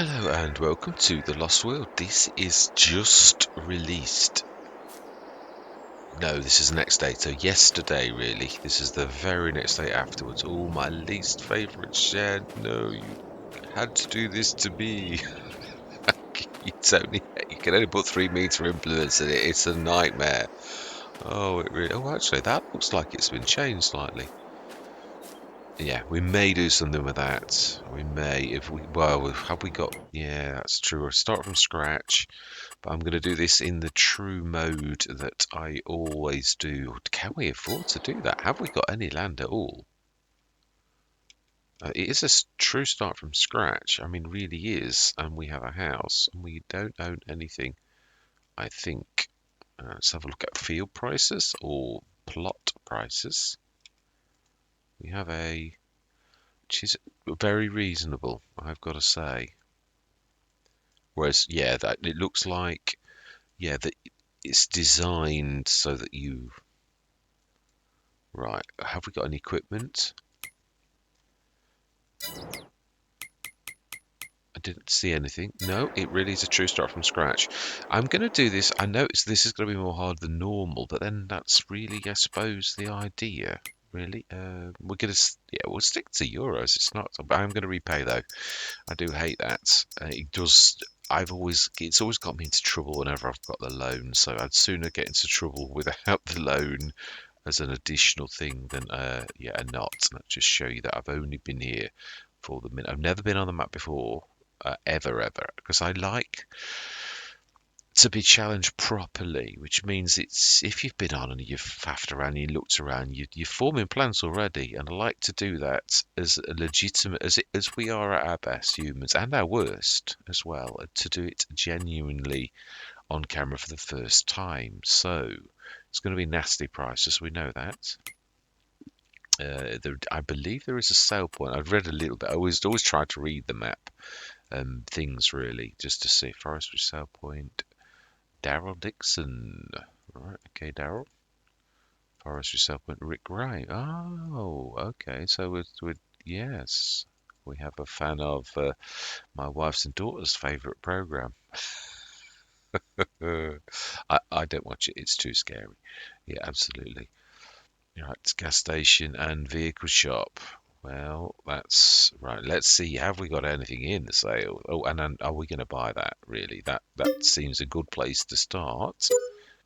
Hello and welcome to The Lost World. This is just released. No, this is the next day. So yesterday, really. This is the very next day afterwards. Oh, my least favourite shed. No, you had to do this to me. You can only put 3 meter implements in it. It's a nightmare. Oh, it really. Oh, actually, that looks like it's been changed slightly. Yeah, we may do something with that. We may, if we. Well, have we got? Yeah, that's true. We'll start from scratch. But I'm going to do this in the true mode that I always do. Can we afford to do that? Have we got any land at all? It is a true start from scratch. I mean, really is. And we have a house and we don't own anything, I think. Let's have a look at field prices or plot prices. We have which is very reasonable, I've got to say. Whereas, yeah, that it looks like, yeah, that it's designed so that you. Right, have we got any equipment? I didn't see anything. No, it really is a true start from scratch. I'm going to do this. I know this is going to be more hard than normal, but then that's really, I suppose, the idea. Really, we're going to, yeah, we'll stick to euros. It's not, but I'm going to repay though. I do hate that. It does. It's always got me into trouble whenever I've got the loan. So I'd sooner get into trouble without the loan as an additional thing than yeah, a not. And that just show you that I've only been here for the minute. I've never been on the map before, ever, because I like to be challenged properly, which means it's if you've been on and you've faffed around, you looked around, you're forming plans already, and I like to do that as legitimate as we are at our best, humans, and our worst as well, to do it genuinely on camera for the first time. So it's going to be nasty prices, we know that. I believe there is a sale point. I've read a little bit. I always try to read the map, things really, just to see forestry sale point. Daryl Dixon. Right, okay, Daryl. Forestry sale point. Rick Wright. Oh, okay. So yes, we have a fan of my wife's and daughter's favourite program. I don't watch it. It's too scary. Yeah, absolutely. Right, gas station and vehicle shop. Well, that's right. Let's see. Have we got anything in the sale? Oh, and then are we going to buy that? Really, that seems a good place to start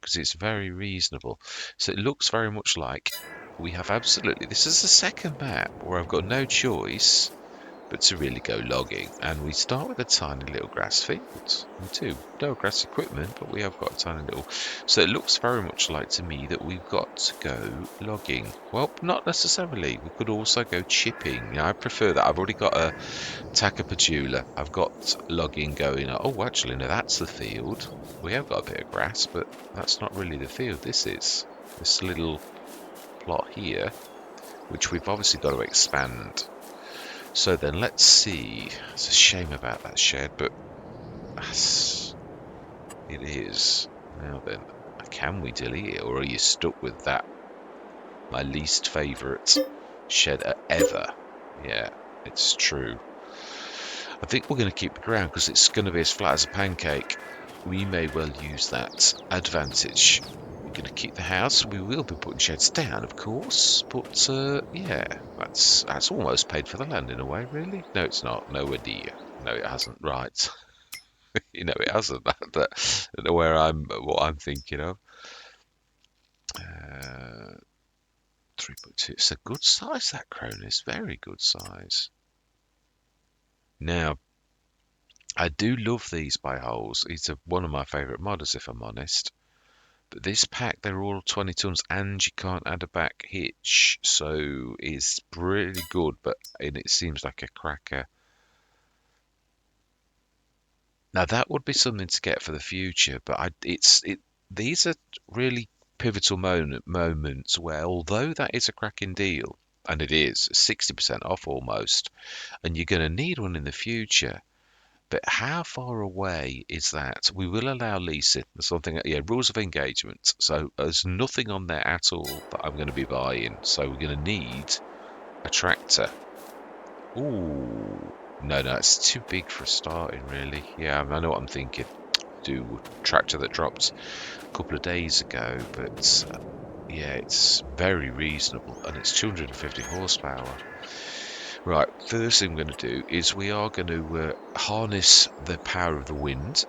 because it's very reasonable. So it looks very much like we have absolutely. This is the second map where I've got no choice but to really go logging. And we start with a tiny little grass field. We do. No grass equipment, but we have got a tiny little. So it looks very much like to me that we've got to go logging. Well, not necessarily. We could also go chipping. Now, I prefer that. I've already got a Takapajula. I've got logging going. Oh, actually, no, that's the field. We have got a bit of grass, but that's not really the field. This is this little plot here, which we've obviously got to expand. So then let's see. It's a shame about that shed, but it is. Now then, can we delete it, or are you stuck with that? My least favourite shed ever. Yeah, it's true. I think we're going to keep the ground because it's going to be as flat as a pancake. We may well use that advantage. We're going to keep the house. We will be putting sheds down, of course, but yeah, that's almost paid for the land in a way, really. No, it's not. Nowhere near. No, it hasn't. Right. It hasn't. That where what I'm thinking of. 3.2. It's a good size. That crone is very good size. Now, I do love these by holes. It's one of my favourite modders, if I'm honest. But this pack, they're all 20 tons, and you can't add a back hitch, so it's really good. And it seems like a cracker. Now that would be something to get for the future, but these are really pivotal moments where, although that is a cracking deal, and it is 60% off almost, and you're going to need one in the future. But how far away is that? We will allow leasing. Something, yeah, rules of engagement. So there's nothing on there at all that I'm going to be buying. So we're going to need a tractor. Ooh, No, no, it's too big for starting, really. Yeah, I know what I'm thinking. Do a tractor that dropped a couple of days ago, but yeah, it's very reasonable, and it's 250 horsepower. Right, first thing we're going to do is we are going to harness the power of the wind.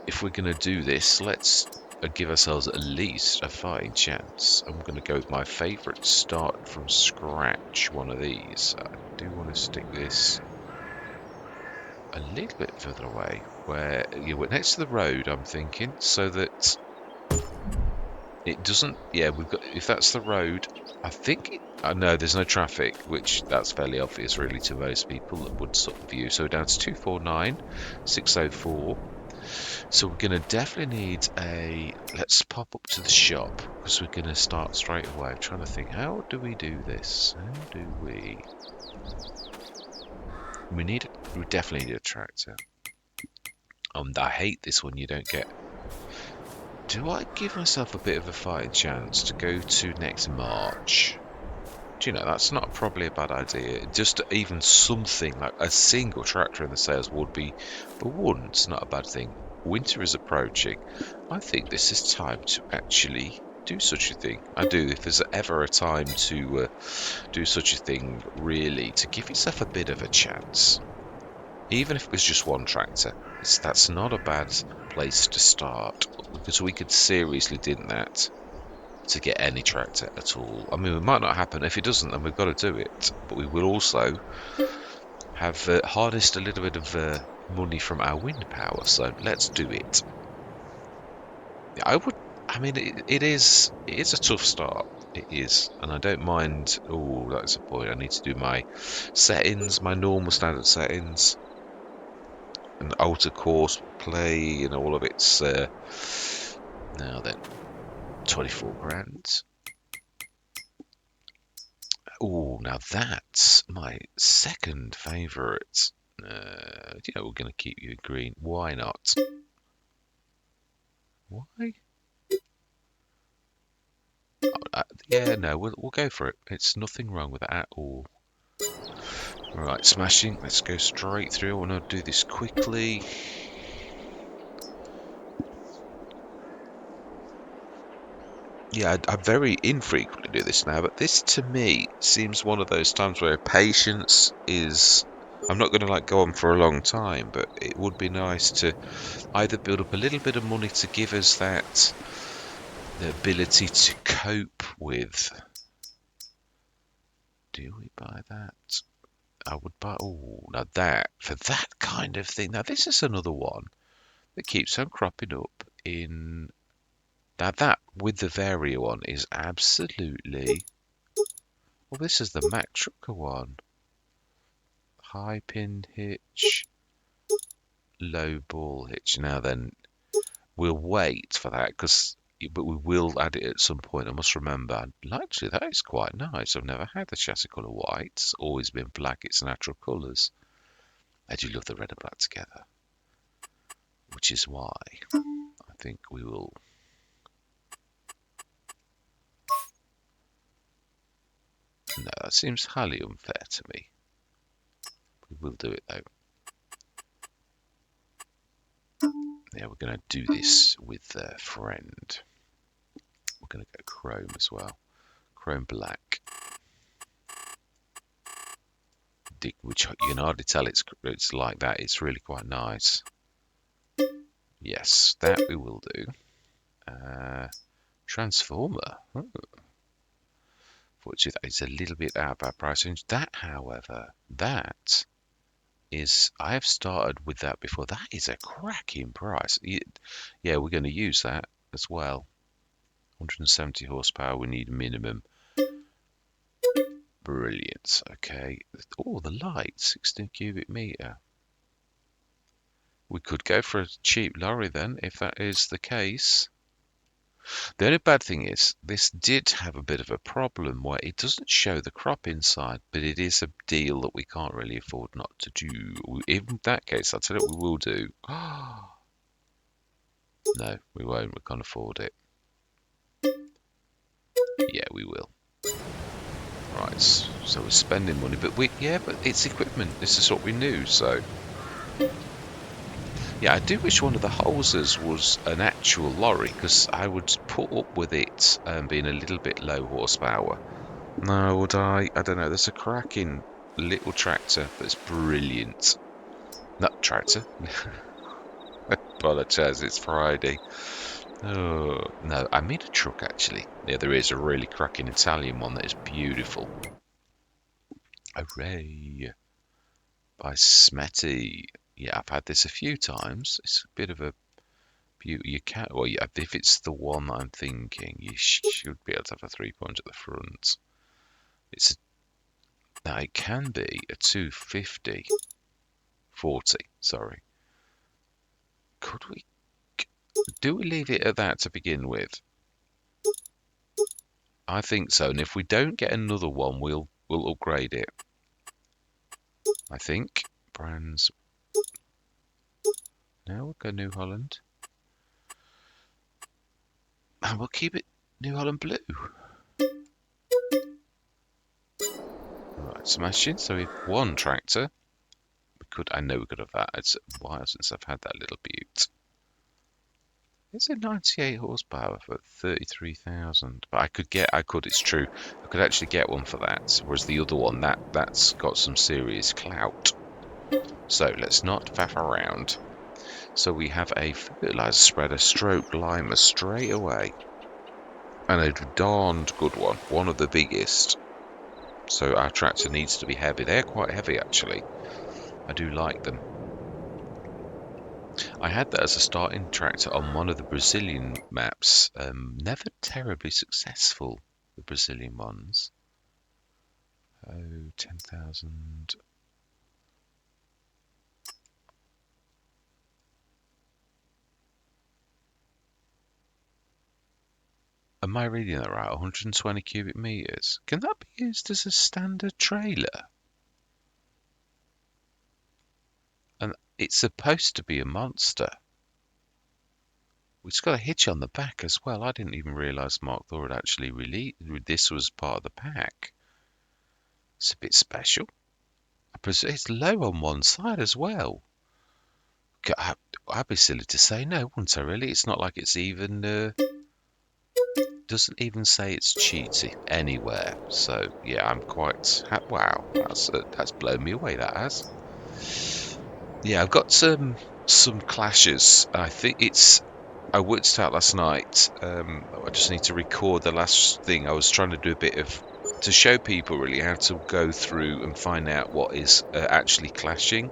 If we're going to do this, let's give ourselves at least a fighting chance. I'm going to go with my favourite start from scratch, one of these. I do want to stick this a little bit further away, where we're next to the road, I'm thinking, so that it doesn't. Yeah, we've got. If that's the road, I think. No, there's no traffic, which that's fairly obvious, really, to most people that would sort of view. So down to 249, 604. So we're going to definitely need a. Let's pop up to the shop because we're going to start straight away. I'm trying to think, how do we do this? How do we? We need. We definitely need a tractor. I hate this when you don't get. Do I give myself a bit of a fighting chance to go to next March? Do you know, that's not probably a bad idea. Just even something like a single tractor in the sales would be, for once, not a bad thing. Winter is approaching. I think this is time to actually do such a thing. I do. If there's ever a time to do such a thing, really, to give yourself a bit of a chance. Even if it was just one tractor, that's not a bad place to start, because we could seriously didn't that to get any tractor at all. I mean, it might not happen. If it doesn't, then we've got to do it. But we will also have harnessed a little bit of money from our wind power, so let's do it. I would. I mean, it is a tough start. It is, and I don't mind. Oh, that's a point. I need to do my settings, my normal standard settings, and alter course play, and all of its. Now then, 24 grand. Oh, now that's my second favourite. We're going to keep you green. Why not? Why? Yeah, no, we'll go for it. It's nothing wrong with that at all. Right, smashing. Let's go straight through. I want to do this quickly. Yeah, I very infrequently do this now, but this to me seems one of those times where patience is. I'm not going to go on for a long time, but it would be nice to either build up a little bit of money to give us that the ability to cope with. Do we buy that? I would buy. Oh, now that for that kind of thing. Now this is another one that keeps on cropping up in. Now that with the Varia one is absolutely. Well, this is the Mack Trucker one. High pin hitch, low ball hitch. Now then, we'll wait for that but we will add it at some point. I must remember. Actually, that is quite nice. I've never had the chassis colour white. It's always been black. It's natural colours. I do love the red and black together, which is why I think we will. No, that seems highly unfair to me. We will do it though. Yeah, we're going to do this with a friend. We're going to go chrome as well. Chrome black. Which you can hardly tell it's like that. It's really quite nice. Yes, that we will do. Transformer. Oh. Fortunately, that is a little bit out of our price range. That, however, that is. I have started with that before. That is a cracking price. Yeah, we're going to use that as well. 170 horsepower. We need minimum. Brilliant. Okay. Oh, the light, 16 cubic meter. We could go for a cheap lorry then, if that is the case. The only bad thing is, this did have a bit of a problem where it doesn't show the crop inside, but it is a deal that we can't really afford not to do. In that case, I'll tell you what we will do. No, we won't. We can't afford it. Yeah, we will. Right, so we're spending money, but but it's equipment. This is what we knew. So yeah, I do wish one of the hoses was an actual lorry because I would put up with it being a little bit low horsepower. No, would I? I don't know. There's a cracking little tractor that's brilliant. Not tractor. Apologise, it's Friday. Oh, no, I mean a truck actually. Yeah, there is a really cracking Italian one that is beautiful. Hooray! By Smetty. Yeah, I've had this a few times. It's a bit of a beauty. You can, well, yeah, if it's the one that I'm thinking, you should be able to have a 3-point at the front. It's now it can be a 250, 40. Sorry. Could we? Do we leave it at that to begin with? I think so. And if we don't get another one, we'll upgrade it. I think brands. No, we'll go New Holland. And we'll keep it New Holland blue. Right, smashing. So we've one tractor. I know we could have that. It's a while since I've had that little beaut. It's a 98 horsepower for 33,000. But it's true. I could actually get one for that. Whereas the other one, that's got some serious clout. So let's not faff around. So we have a fertilizer spreader stroke limer straight away. And a darned good one of the biggest. So our tractor needs to be heavy. They're quite heavy actually. I do like them. I had that as a starting tractor on one of the Brazilian maps. Never terribly successful, the Brazilian ones. Oh, 10,000. Am I reading that right? 120 cubic meters. Can that be used as a standard trailer? And it's supposed to be a monster. It's got a hitch on the back as well. I didn't even realise Mark Thor had actually released this was part of the pack. It's a bit special. It's low on one side as well. I'd be silly to say no, wouldn't I? Really, it's not like it's even doesn't even say it's cheaty anywhere. So yeah, I'm quite wow. That's blown me away. That has. Yeah, I've got some clashes. I think it's. I worked out last night. I just need to record the last thing. I was trying to do a bit of to show people really how to go through and find out what is actually clashing.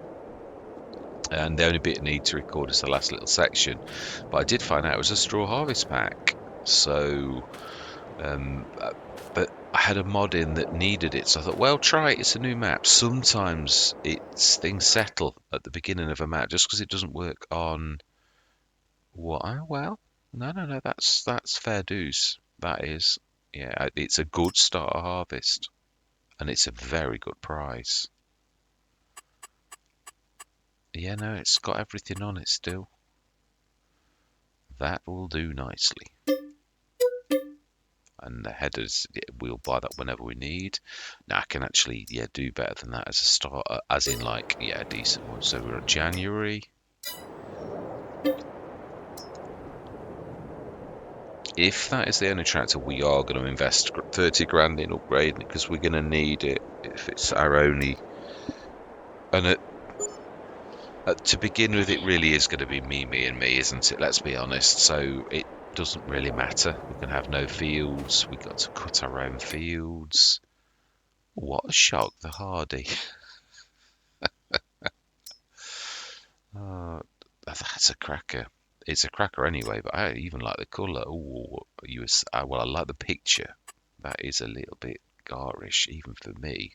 And the only bit I need to record is the last little section. But I did find out it was a straw harvest pack. So, but I had a mod in that needed it. So I thought, well, try it. It's a new map. Sometimes things settle at the beginning of a map just because it doesn't work on what? Well, no. That's fair dues. That is, yeah. It's a good starter harvest, and it's a very good price. Yeah, no, it's got everything on it still. That will do nicely. And the headers, we'll buy that whenever we need. Now I can actually, do better than that as a starter, as in like, a decent one. So we're on January. If that is the only tractor, we are going to invest 30 grand in upgrading it because we're going to need it if it's our only. And to begin with, it really is going to be me, and me, isn't it? Let's be honest. So it doesn't really matter. We can have no fields. We've got to cut our own fields. What a shock, the Hardy. Oh, that's a cracker. It's a cracker anyway, but I even like the colour. Oh, well, I like the picture. That is a little bit garish, even for me.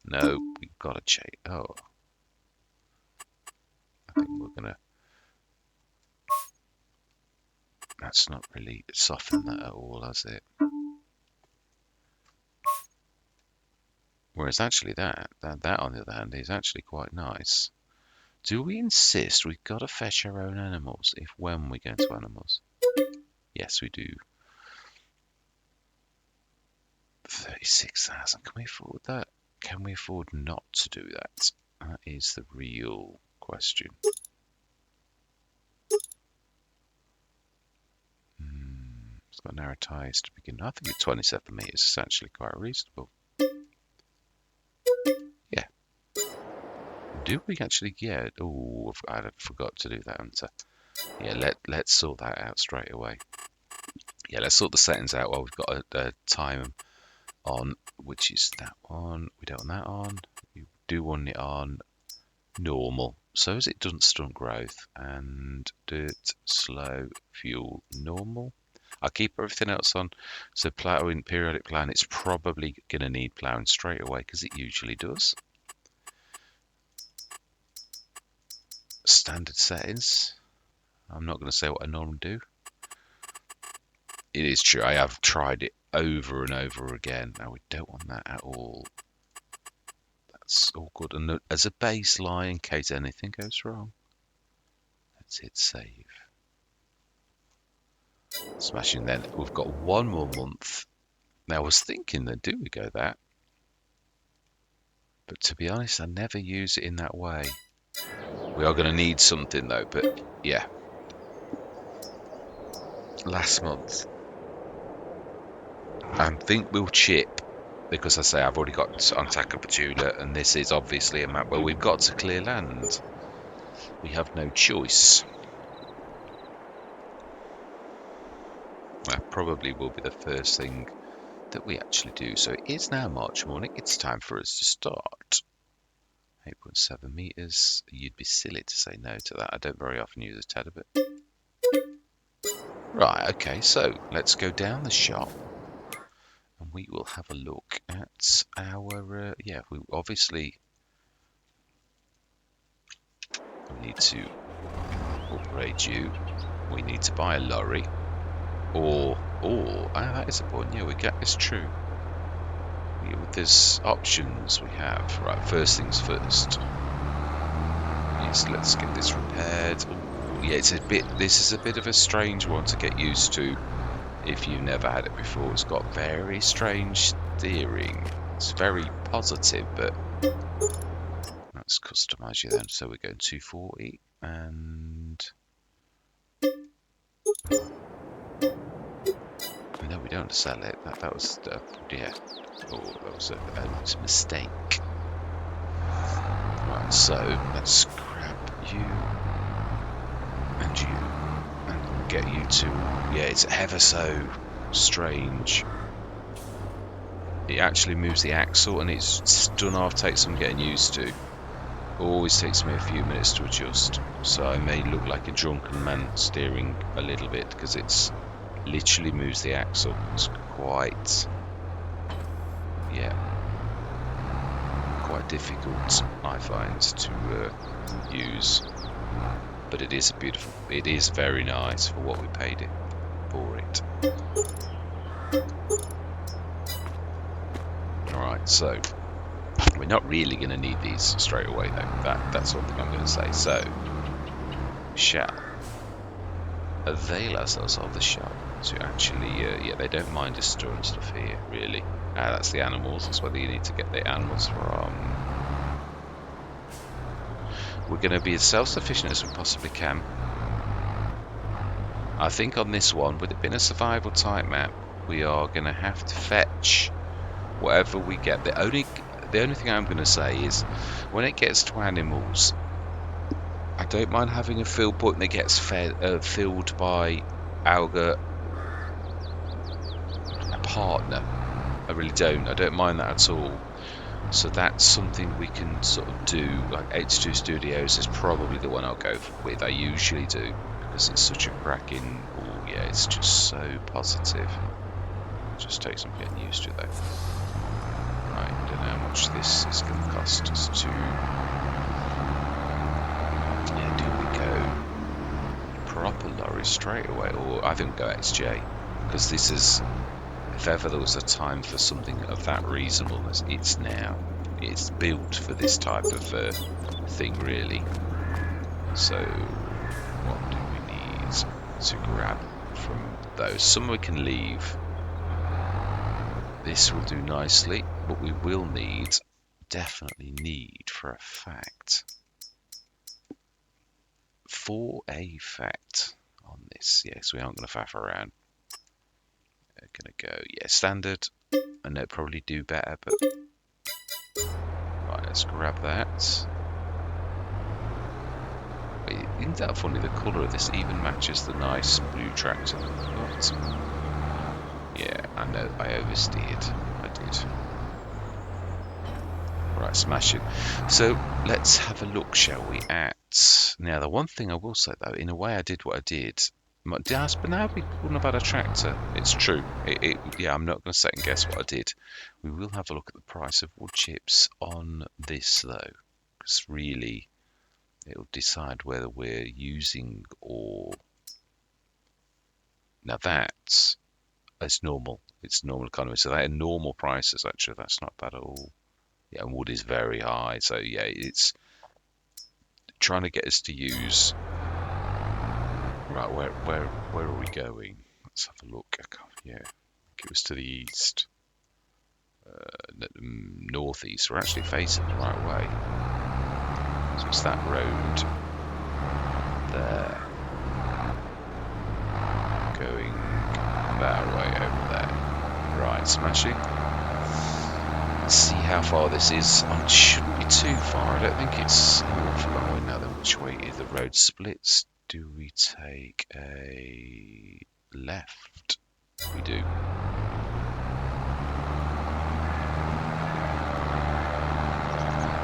No, we've got to change. Oh, I think we're gonna. That's not really softened that at all, has it? Whereas actually that on the other hand is actually quite nice. Do we insist we've got to fetch our own animals when we go into animals? Yes, we do. 36,000. Can we afford that? Can we afford not to do that? That is the real question. It's got narrow tyres to begin. I think at 27 metres is actually quite reasonable. Yeah. Do we actually? Yeah. Oh, I forgot to do that, Hunter. Yeah, let's sort that out straight away. Yeah, let's sort the settings out while we've got a time on, which is that one. We don't want that on. We do want it on normal, so as it doesn't stunt growth. And dirt, slow, fuel, normal. I'll keep everything else on. So ploughing, periodic ploughing, it's probably going to need ploughing straight away because it usually does. Standard settings. I'm not going to say what I normally do. It is true, I have tried it over and over again. Now we don't want that at all. That's all good. And as a baseline, in case anything goes wrong, let's hit save. Smashing then. We've got one more month. Now I was thinking then, do we go that? But to be honest, I never use it in that way. We are going to need something though, but yeah. Last month. I think we'll chip, because I say I've already got Antaka Petula, and this is obviously a map where we've got to clear land. We have no choice. That probably will be the first thing that we actually do. So it is now March morning. It's time for us to start. 8.7 meters. You'd be silly to say no to that. I don't very often use a Tedibit. Right, okay, so let's go down the shop and we will have a look at our, yeah, we obviously we need to upgrade you. We need to buy a lorry, or that is a point. Yeah, we get this true. Yeah, there's options we have. Right, first things first. Yes, let's get this repaired. Ooh, yeah, it's a bit. This is a bit of a strange one to get used to if you've never had it before. It's got very strange steering. It's very positive, but let's customize you then. So we're going 240 and. No, we don't sell it. That was yeah. Oh, that was a mistake. Right, so let's grab you and get you to. Yeah, it's ever so strange. It actually moves the axle, and it's done half takes some getting used to. Always takes me a few minutes to adjust, so I may look like a drunken man steering a little bit because it's literally moves the axle. It's quite, yeah, quite difficult, I find, to use. But it is beautiful. It is very nice for what we paid it for it. Alright, so we're not really going to need these straight away though. That's one thing I'm going to say. So we shall avail ourselves of the shop to actually, yeah, they don't mind us storing stuff here, really. That's the animals. That's whether you need to get the animals from. We're going to be as self-sufficient as we possibly can. I think on this one, with it being a survival type map, we are going to have to fetch whatever we get. The only thing I'm going to say is, when it gets to animals, I don't mind having a fill point that gets filled by our partner. I really don't. I don't mind that at all. So that's something we can sort of do. Like H2 Studios is probably the one I'll go with. I usually do because it's such a cracking. Oh yeah, it's just so positive. It just takes some getting used to though. Right, I don't know how much this is going to cost us to. Yeah, do we go proper lorry straight away, or I think go XJ, because this is. If ever there was a time for something of that reasonableness, it's now. It's built for this type of thing, really. So, what do we need to grab from those? Some we can leave. This will do nicely, but we will definitely need for a fact, on this. Yes, we aren't going to faff around. We're going to go, yeah, standard. I know probably do better, but right, let's grab that. Isn't that funny? The colour of this even matches the nice blue tractor that we've got. Yeah, I know, I oversteered. I did. Right, smashing. So let's have a look, shall we, at... Now, the one thing I will say, though, in a way I did what I did. But now we wouldn't have had a tractor. It's true. Yeah, I'm not going to second guess what I did. We will have a look at the price of wood chips on this, though. Because really, it'll decide whether we're using or... Now that's normal. It's normal economy. So they're normal prices, actually. That's not bad at all. Yeah, and wood is very high. So yeah, it's trying to get us to use... Right, where are we going? Let's have a look. Yeah, it was to the east. Northeast. We're actually facing the right way. So it's that road there. Going that way over there. Right, smashing. Let's see how far this is. It shouldn't be too far. I don't think it's an awful long way now. Then which way is the road splits? Do we take a left? We do.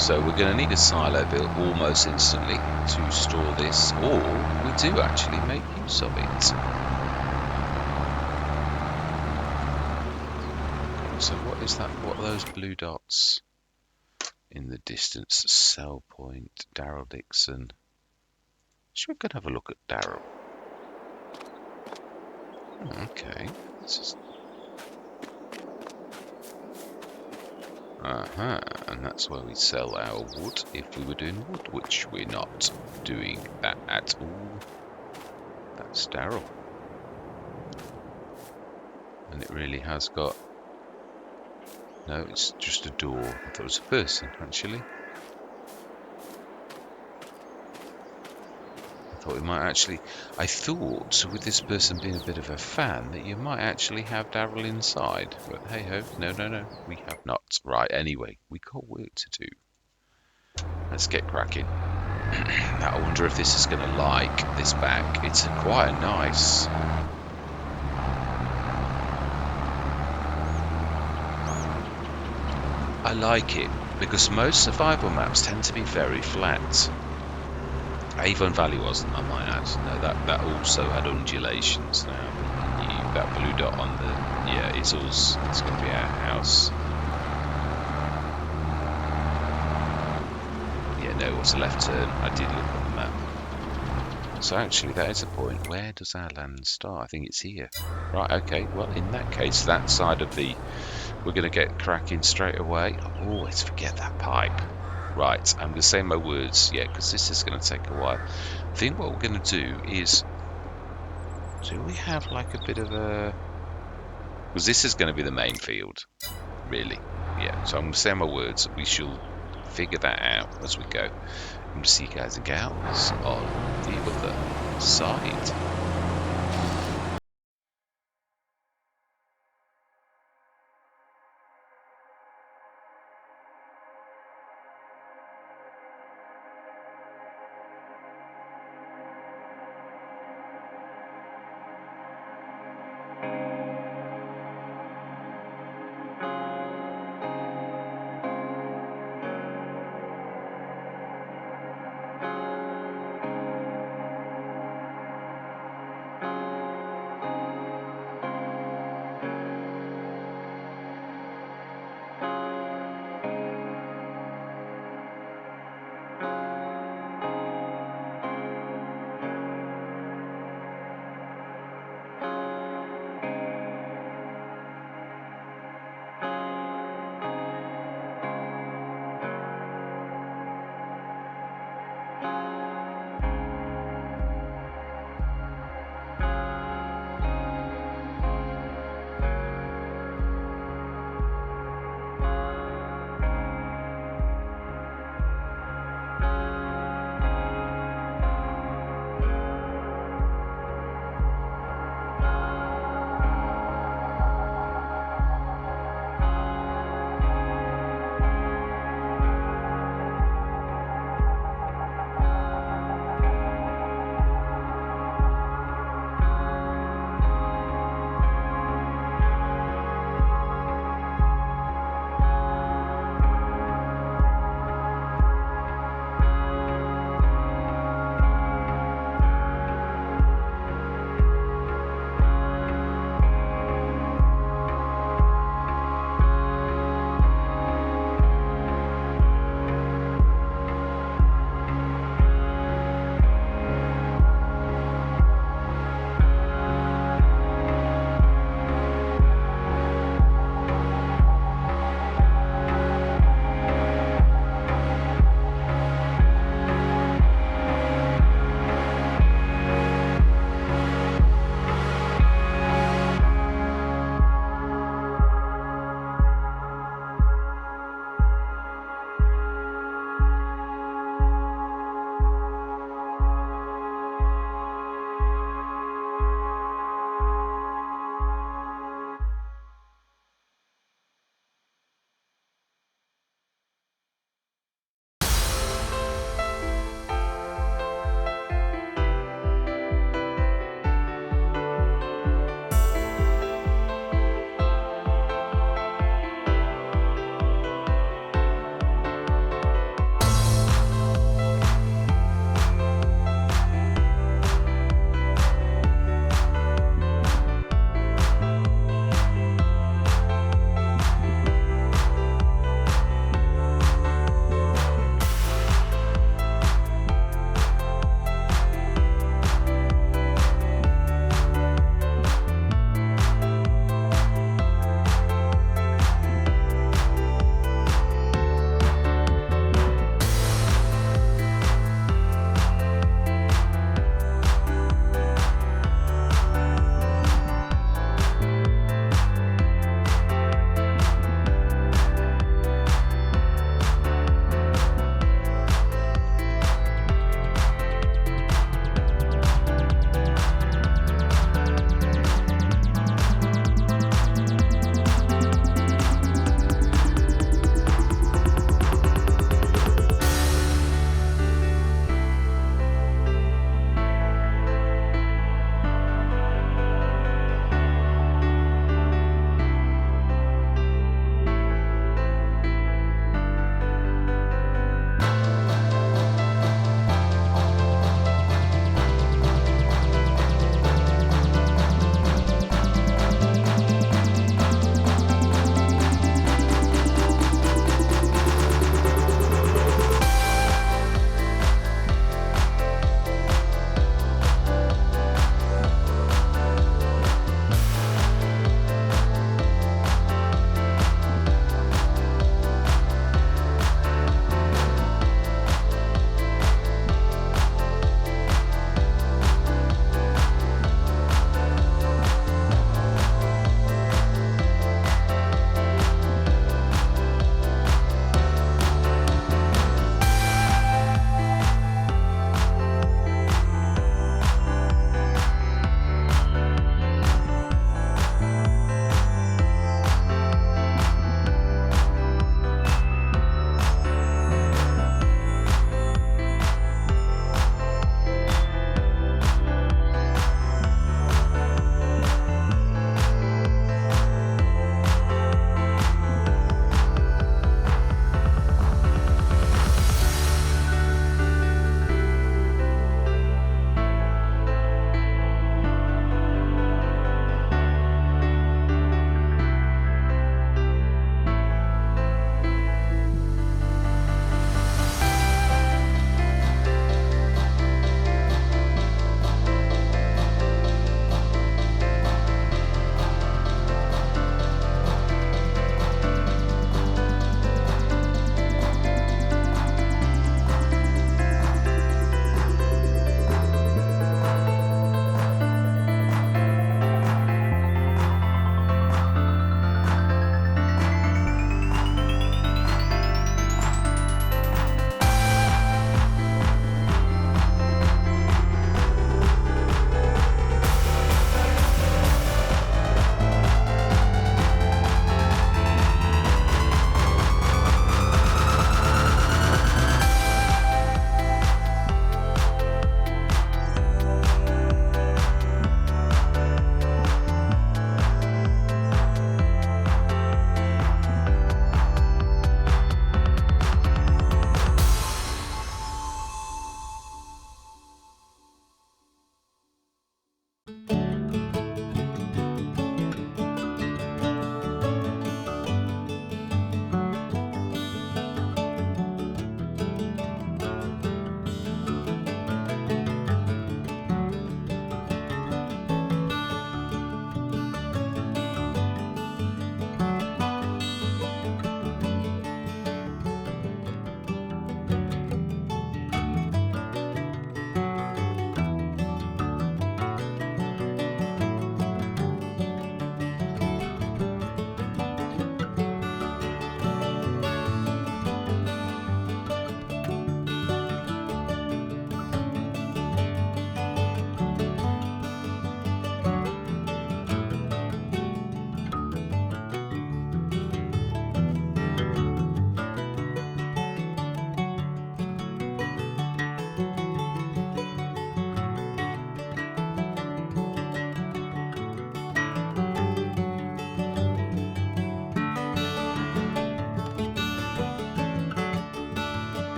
So we're going to need a silo built almost instantly to store this, or we do actually make use of it. So what is that? What are those blue dots in the distance? Sell point, Daryl Dixon. Should we go have a look at Daryl? Okay. And that's where we sell our wood if we were doing wood, which we're not doing that at all. That's Daryl. And it really has got... No, it's just a door. I thought it was a person, actually. I thought, with this person being a bit of a fan, that you might actually have Daryl inside. But hey ho, no, we have not. Right, anyway, we got work to do. Let's get cracking. Now, I wonder if this is going to like this back. It's quite nice. I like it because most survival maps tend to be very flat. Avon Valley wasn't, I might add. No, that also had undulations. Now, that blue dot on the... Yeah, it's going to be our house. Yeah, no, it's a left turn. I did look at the map. So actually, that is a point. Where does our land start? I think it's here. Right, okay. Well, in that case, that side of the... We're going to get cracking straight away. I always forget that pipe. Right, I'm going to say my words, yeah, because this is going to take a while. I think what we're going to do is... Do we have like a bit of a... Because this is going to be the main field, really. Yeah, so I'm going to say my words. We shall figure that out as we go. I'm going to see you guys and gals on the other side.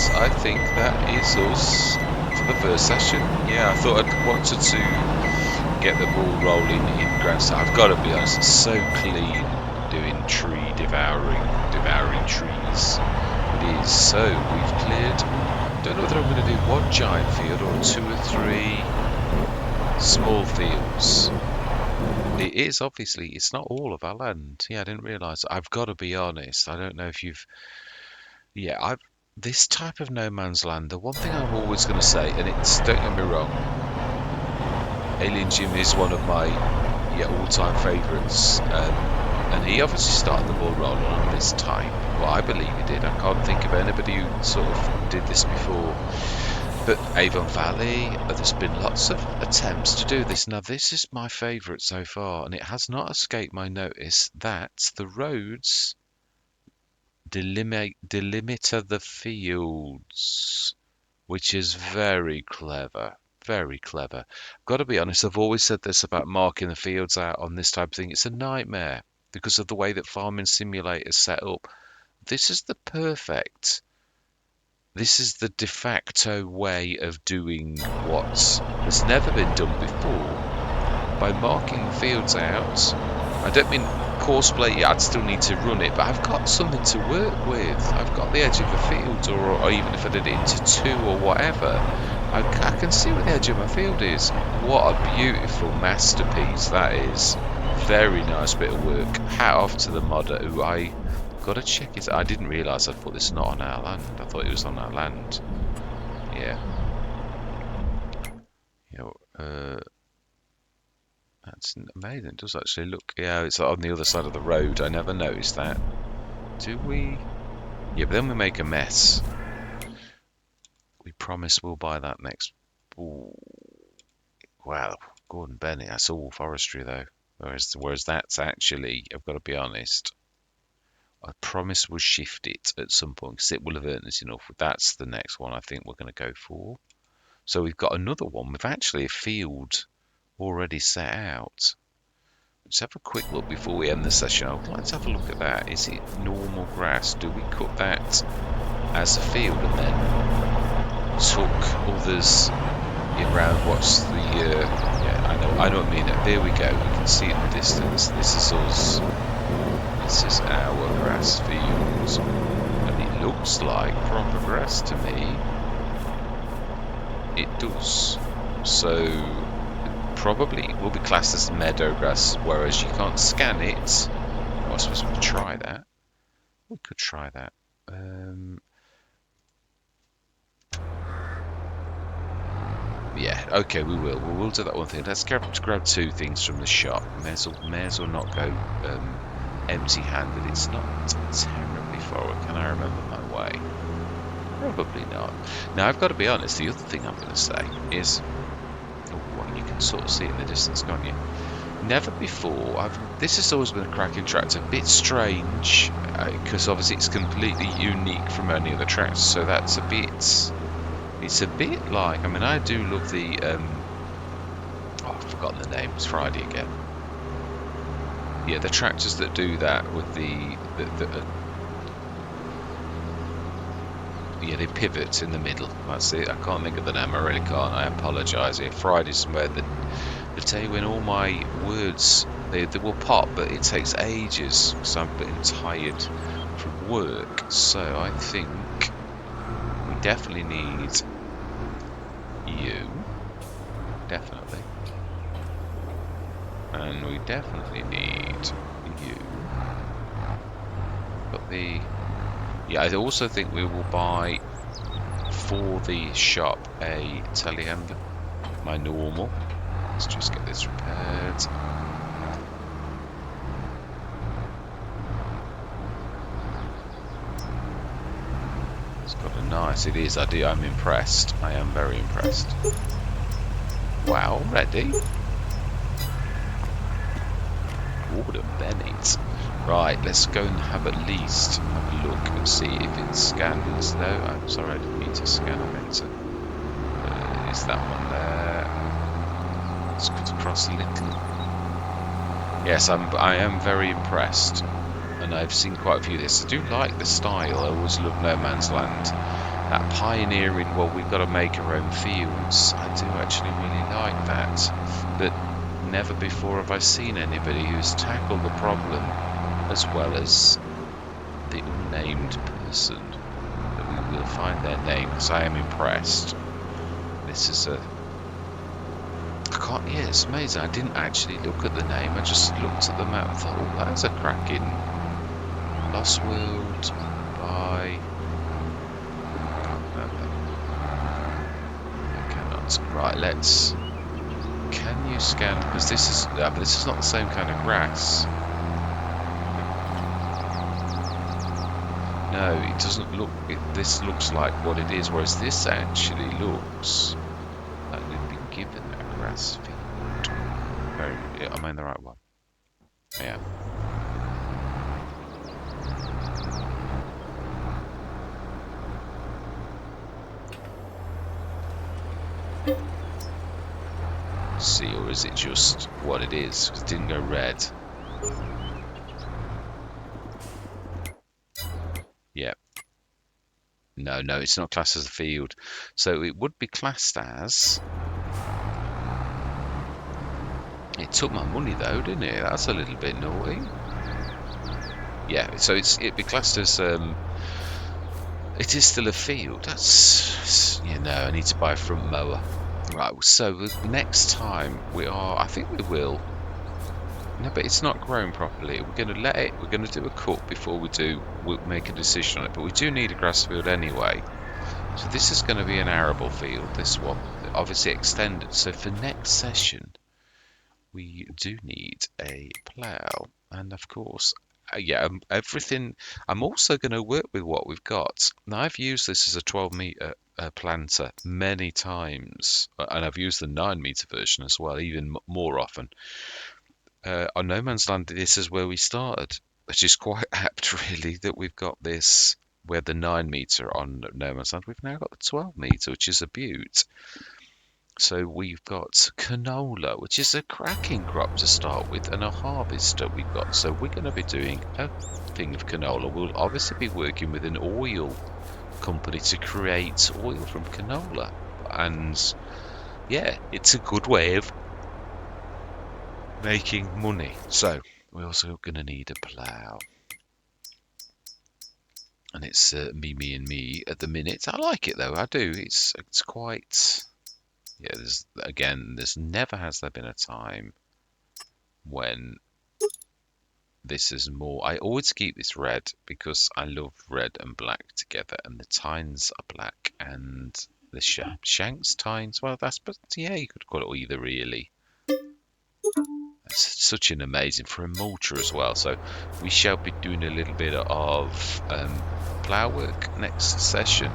yes, I think that is us for the first session. Yeah, I thought I wanted to get the ball rolling in Grandstand. I've got to be honest, it's so clean doing tree devouring trees. It is. So we've cleared. Don't know whether I'm going to do one giant field or 2 or 3 small fields. It is obviously, it's not all of our land. Yeah, I didn't realise. I've got to be honest. I don't know if you've. Yeah, I've. This type of no man's land. The one thing I'm always going to say, and it's don't get me wrong, Alien Jim is one of my all-time favourites, and he obviously started the ball rolling on this type. Well, I believe he did. I can't think of anybody who sort of did this before. But Avon Valley, there's been lots of attempts to do this. Now, this is my favourite so far, and it has not escaped my notice that the roads delimiter the fields, which is very clever. Very clever. Got to be honest, I've always said this about marking the fields out on this type of thing. It's a nightmare because of the way that Farming Simulator is set up. This is the perfect. This is the de facto way of doing what has never been done before. By marking the fields out, I don't mean courseplay, I'd still need to run it, but I've got something to work with. I've got the edge of the field, or even if I did it into 2 or whatever, I can see where the edge of my field is. What a beautiful masterpiece that is. Very nice bit of work. Hat off to the modder who I got to check it. I didn't realise I'd put this not on our land. I thought it was on our land. Yeah. That's amazing. It does actually look. Yeah, it's on the other side of the road. I never noticed that. Do we? Yeah, but then we make a mess. We promise we'll buy that next. Ooh. Wow, Gordon Bennett. That's all forestry though. Whereas that's actually, I've got to be honest. I promise we'll shift it at some point because it will have earned us enough. That's the next one I think we're going to go for. So we've got another one with actually a field already set out. Let's have a quick look before we end the session. I would like to have a look at that. Is it normal grass? Do we cut that as a field and then tuck others around? What's the yeah, I know what I mean. There we go. We can see it in the distance. This is us. This is our grass field, and it looks like proper grass to me. It does. So probably will be classed as meadow grass, whereas you can't scan it. Oh, I suppose we could try that. We could try that. Yeah, okay, we will. We'll do that one thing. Let's grab 2 things from the shop. May as well not go empty-handed. It's not terribly forward. Can I remember my way? Probably not. Now, I've got to be honest. The other thing I'm going to say is, well, you can sort of see it in the distance, can't you? Never before. This has always been a cracking tractor. A bit strange because obviously it's completely unique from any other tractor. So that's a bit. It's a bit like. I mean, I do love the. I've forgotten the name. It's Friday again. Yeah, the tractors that do that with the yeah, they pivot in the middle. That's it. I can't think of the name. I really can't. I apologise. Yeah, Friday's where the day when all my words they will pop, but it takes ages because I'm getting tired from work. So I think we definitely need you, definitely, and we definitely need you. But the yeah, I also think we will buy for the shop a telehandler, my normal. Let's just get this repaired. It's got a nice. It is. I'm impressed. I am very impressed. Wow, ready. Gordon Bennett. Right, let's go and have at least have a look and see if it scans. No, I'm sorry, I didn't mean to scan. I meant to. Is that one there? Let's cut across a little. Yes, I am very impressed, and I've seen quite a few of this. I do like the style. I always love No Man's Land. that pioneering, well, we've got to make our own fields. I do actually really like that. But never before have I seen anybody who's tackled the problem as well as the unnamed person. But we will find their name because I am impressed. This is a... I can't... Yeah, it's amazing. I didn't actually look at the name. I just looked at the map and thought, oh, that's a cracking Lost World by... I cannot. Right, let's... Can you scan? Because this is... but this is not the same kind of grass. No, it doesn't look... this looks like what it is, whereas this actually looks like we've been given a grass field. Am I in the right one? Yeah. See, or is it just what it is? It didn't go red. Yeah. No, it's not classed as a field. So it would be classed as... It took my money though, didn't it? That's a little bit naughty. Yeah, so it'd be classed as... it is still a field. That's... You know, I need to buy a front mower. Right, so next time we are... I think we will... No, but it's not grown properly. We're going to let it... We're going to do a cut before we'll make a decision on it. But we do need a grass field anyway. So this is going to be an arable field, this one. Obviously extended. So for next session, we do need a plough. And of course... yeah, everything... I'm also going to work with what we've got. Now, I've used this as a 12-metre planter many times. And I've used the 9-metre version as well, even more often. On No Man's Land, this is where we started, which is quite apt, really, that we've got this... We're the 9-metre on No Man's Land. We've now got the 12-metre, which is a beaut. So we've got canola, which is a cracking crop to start with, and a harvester we've got. So we're going to be doing a thing of canola. We'll obviously be working with an oil company to create oil from canola. And yeah, it's a good way of making money. So we're also going to need a plough. And it's me and me at the minute. I like it though, I do. It's quite... Yeah, there's never has there been a time when this is more... I always keep this red because I love red and black together, and the tines are black and the shanks tines, well, that's... But yeah, you could call it either, really. It's such an amazing... For a mulcher as well, so we shall be doing a little bit of plough work next session.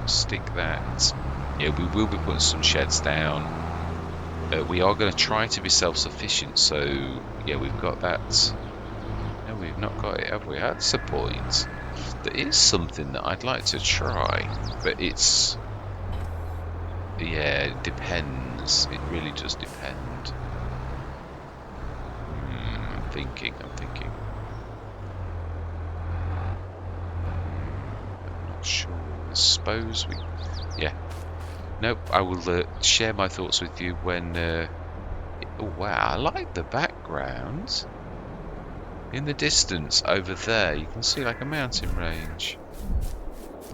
Stick that... Yeah, we will be putting some sheds down. We are going to try to be self-sufficient, so yeah, we've got that. No, we've not got it, have we? That's a point. There is something that I'd like to try, but it's... Yeah, it depends. It really does depend. I'm thinking. I'm not sure. I suppose we... Yeah. Nope, I will share my thoughts with you when... Oh, wow, I like the background. In the distance, over there, you can see like a mountain range.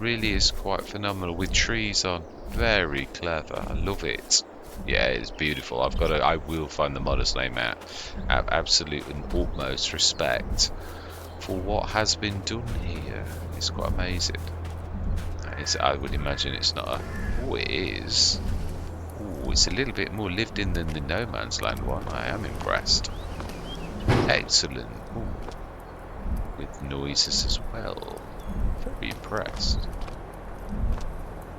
Really is quite phenomenal, with trees on. Very clever, I love it. Yeah, it's beautiful. I will find the modder's name out. Absolute and utmost respect for what has been done here. It's quite amazing. I would imagine it's not a... Oh, it is. Oh, it's a little bit more lived in than the No Man's Land one. I am impressed. Excellent. Ooh. With noises as well. Very impressed.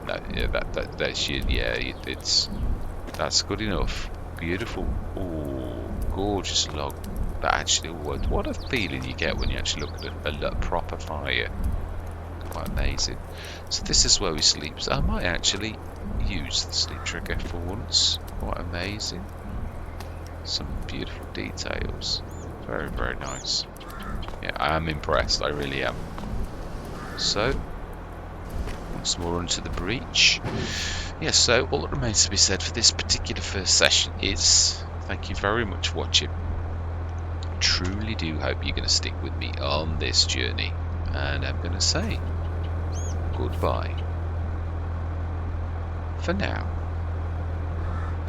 No, yeah, that's yeah, that's good enough. Beautiful. Oh, gorgeous log. That actually, what a feeling you get when you actually look at a proper fire. Quite amazing. So this is where we sleep. So I might actually use the sleep trigger for once. Quite amazing. Some beautiful details. Very, very nice. Yeah, I am impressed. I really am. So once more onto the breach. Yes, so all that remains to be said for this particular first session is thank you very much for watching. Truly do hope you're going to stick with me on this journey, and I'm going to say goodbye for now.